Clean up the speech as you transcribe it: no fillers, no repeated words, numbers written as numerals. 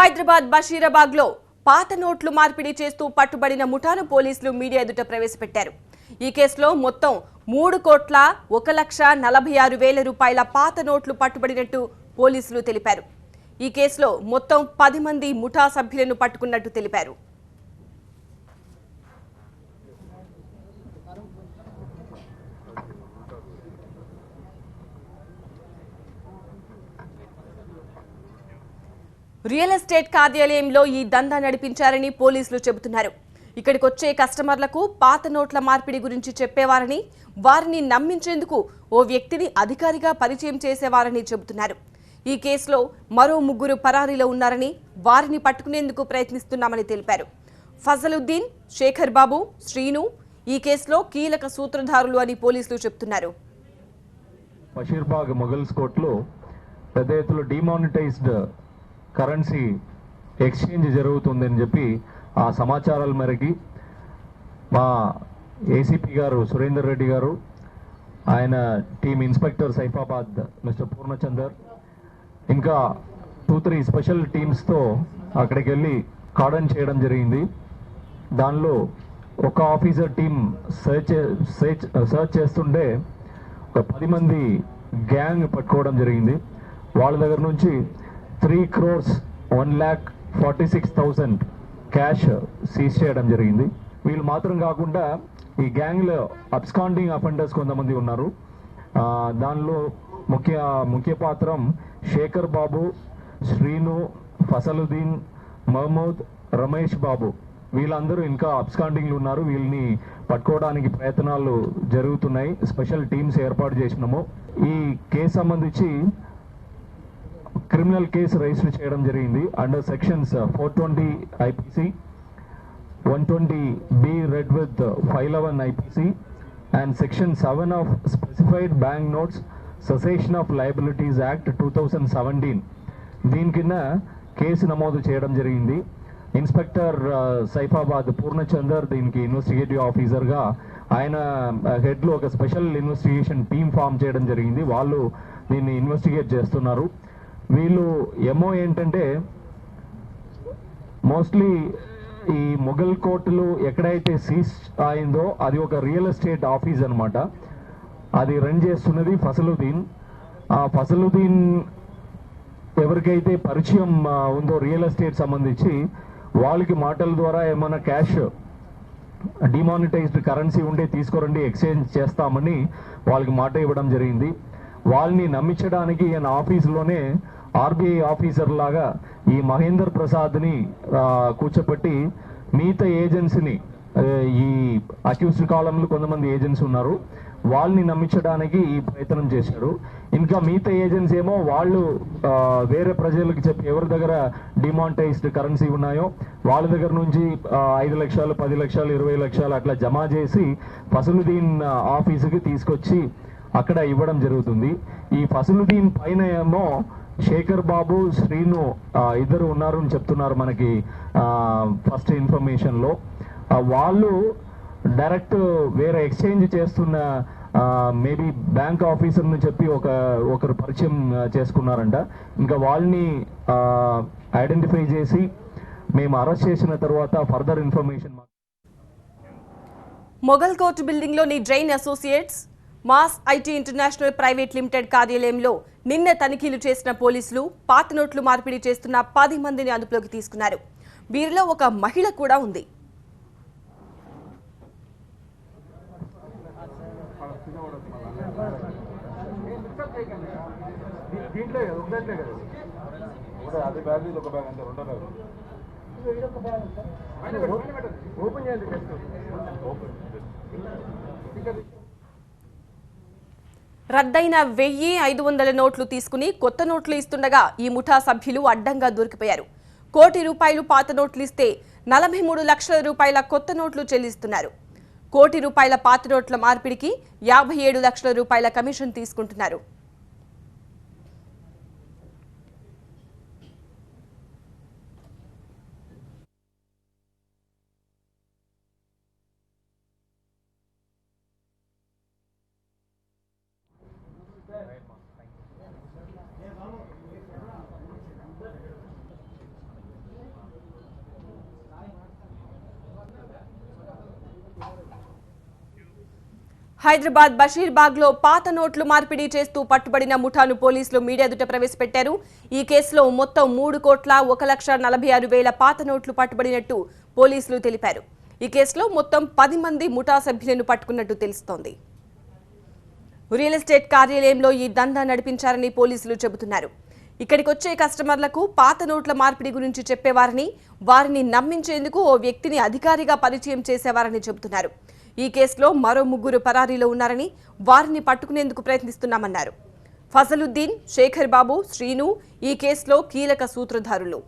హైదరాబాద్ బషీరాబాద్ లో పాత నోట్లు మార్పిడి చేస్తూ పట్టుబడిన ముఠాను పోలీసులు మీడియా ఎదుట ప్రవేశపెట్టారు. ఈ కేసులో మొత్తం 3,01,46,000 రూపాయల పాత నోట్లు పట్టుబడినట్టు పోలీసులు తెలిపారు. ఈ కేసులో మొత్తం 10 మంది ముఠా సభ్యులను పట్టుకున్నట్టు తెలిపారు. రియల్ ఎస్టేట్ కార్యాలయంలో ఈ దందా నడిపించారని పోలీసులు చెబుతున్నారు. ఇక్కడికి వచ్చే కస్టమర్లకు పాత నోట్ల మార్పిడి గురించి చెప్పేవారని, వారిని నమ్మించేందుకు ఓ వ్యక్తిని అధికారిగా పరిచయం చేసేవారని చెబుతున్నారు. ఈ కేసులో మరో 3 పరారీలో ఉన్నారని, వారిని పట్టుకునేందుకు ప్రయత్నిస్తున్నామని తెలిపారు. ఫజలుద్దీన్, శేఖర్ బాబు, శ్రీను ఈ కేసులో కీలక సూత్రధారులు అని పోలీసులు చెబుతున్నారు. బషీర్బాగ్ మొగల్స్ కోర్టులో పెద్ద ఎత్తులో డిమానిటైజ్డ్ కరెన్సీ ఎక్స్చేంజ్ జరుగుతుందని చెప్పి ఆ సమాచారాల మేరకి మా ఏసీపీ గారు సురేందర్ రెడ్డి గారు, ఆయన team inspector Saifabad mister Purnachander, ఇంకా 2-3 స్పెషల్ టీమ్స్తో అక్కడికి వెళ్ళి కార్డన్ చేయడం జరిగింది. దానిలో ఒక ఆఫీసర్ టీం సర్చ్ చేస్తుంటే ఒక 10 మంది గ్యాంగ్ పట్టుకోవడం జరిగింది. వాళ్ళ దగ్గర నుంచి 3,01,46,000 క్యాష్ సీజ్ చేయడం జరిగింది. వీళ్ళు మాత్రం కాకుండా ఈ గ్యాంగ్లో అబ్స్కాండింగ్ అఫెండర్స్ కొంతమంది ఉన్నారు. దానిలో ముఖ్య పాత్రం శేఖర్ బాబు, శ్రీను, ఫసలుద్దీన్, మహమూద్, రమేష్ బాబు, వీళ్ళందరూ ఇంకా అబ్స్కాండింగ్లు ఉన్నారు. వీళ్ళని పట్టుకోవడానికి ప్రయత్నాలు జరుగుతున్నాయి. స్పెషల్ టీమ్స్ ఏర్పాటు చేసినాము. ఈ కేసు సంబంధించి క్రిమినల్ కేసు రిజిస్టర్ చేయడం జరిగింది under sections 420 IPC, 120B red with 511 IPC and section 7 of specified bank notes cessation of liabilities act 2017 దీని కింద కేసు నమోదు చేయడం జరిగింది. ఇన్స్పెక్టర్ సైఫాబాద్ పూర్ణచందర్ దీనికి ఇన్వెస్టిగేటివ్ ఆఫీసర్గా, ఆయన హెడ్లో ఒక స్పెషల్ ఇన్వెస్టిగేషన్ టీమ్ ఫామ్ చేయడం జరిగింది. వాళ్ళు దీన్ని ఇన్వెస్టిగేట్ చేస్తున్నారు. వీళ్ళు ఎంఓ ఏంటంటే మోస్ట్లీ ఈ మొఘల్ కోర్టులు ఎక్కడైతే సీజ్ అయిందో అది ఒక రియల్ ఎస్టేట్ ఆఫీస్ అనమాట. అది రన్ చేస్తున్నది ఫసలుద్దీన్. ఆ ఫసలుద్దీన్ ఎవరికైతే పరిచయం ఉందో రియల్ ఎస్టేట్ సంబంధించి వాళ్ళకి మాటల ద్వారా ఏమైనా క్యాష్ డిమానిటైజ్డ్ కరెన్సీ ఉంటే తీసుకురండి, ఎక్స్చేంజ్ చేస్తామని వాళ్ళకి మాట ఇవ్వడం జరిగింది. వాళ్ళని నమ్మించడానికి ఈయన ఆఫీసులోనే ఆర్బీఐ ఆఫీసర్ లాగా ఈ మహేందర్ ప్రసాద్ని కూర్చోపెట్టి మిగతా ఏజెన్సీని, ఈ అక్యూస్డ్ కాలంలో కొంతమంది ఏజెంట్స్ ఉన్నారు, వాళ్ళని నమ్మించడానికి ఈ ప్రయత్నం చేశారు. ఇంకా మిగతా ఏజెంట్స్ ఏమో వాళ్ళు వేరే ప్రజలకు చెప్పి ఎవరి దగ్గర డిమానిటైజ్డ్ కరెన్సీ ఉన్నాయో వాళ్ళ దగ్గర నుంచి 5 లక్షలు, 10 లక్షలు, 20 లక్షలు అట్లా జమ చేసి ఫసలుద్దీన్ ఆఫీసుకి తీసుకొచ్చి అక్కడ ఇవ్వడం జరుగుతుంది. ఈ ఫసలుద్దీన్ పైన ఏమో శేఖర్ బాబు, శ్రీను ఇద్దరు ఉన్నారు అని చెప్తున్నారు మనకి ఫస్ట్ ఇన్ఫర్మేషన్లో. వాళ్ళు డైరెక్ట్ వేరే ఎక్స్చేంజ్ చేస్తున్న మేబీ బ్యాంక్ ఆఫీసర్ని చెప్పి ఒకరు పరిచయం చేసుకున్నారంట. ఇంకా వాళ్ళని ఐడెంటిఫై చేసి మేము అరెస్ట్ చేసిన తర్వాత ఫర్దర్ ఇన్ఫర్మేషన్. మొఘల్ కోర్టు బిల్డింగ్లోని Jain associates mass IT international private limited కార్యాలయంలో నిన్న తనిఖీలు చేసిన పోలీసులు పాత నోట్లు మార్పిడి చేస్తున్న 10 మందిని అదుపులోకి తీసుకున్నారు. వీరిలో ఒక మహిళ కూడా ఉంది. రద్దయిన 1,500 నోట్లు తీసుకుని కొత్త నోట్లు ఇస్తుండగా ఈ ముఠా సభ్యులు అడ్డంగా దొరికిపోయారు. ₹1,00,00,000 పాత నోట్లు ఇస్తే 43 లక్షల రూపాయల కొత్త నోట్లు చెల్లిస్తున్నారు. ₹1,00,00,000 పాత నోట్ల మార్పిడికి 57 లక్షల రూపాయల కమిషన్ తీసుకుంటున్నారు. హైదరాబాద్ బషీర్బాగ్లో పాత నోట్లు మార్పిడి చేస్తూ పట్టుబడిన ముఠాను పోలీసులు మీడియా ఎదుట ప్రవేశపెట్టారు. ఈ కేసులో మొత్తం 3,46,46,000 పాత నోట్లు పట్టుబడినట్టు పోలీసులు తెలిపారు. ఈ కేసులో మొత్తం 10 మంది ముఠా సభ్యులను పట్టుకున్నట్టు తెలుస్తోంది. రియల్ ఎస్టేట్ కార్యాలయంలో ఈ దందా నడిపించారని పోలీసులు చెబుతున్నారు. ఇక్కడికి వచ్చే కస్టమర్లకు పాత నోట్ల మార్పిడి గురించి చెప్పేవారని, వారిని నమ్మించేందుకు ఓ వ్యక్తిని అధికారిగా పరిచయం చేసేవారని చెబుతున్నారు. ఈ కేసులో మరో 3 పరారీలో ఉన్నారని, వారిని పట్టుకునేందుకు ప్రయత్నిస్తున్నామన్నారు. ఫజలుద్దీన్, శేఖర్ బాబు, శ్రీను ఈ కేసులో కీలక సూత్రధారులు.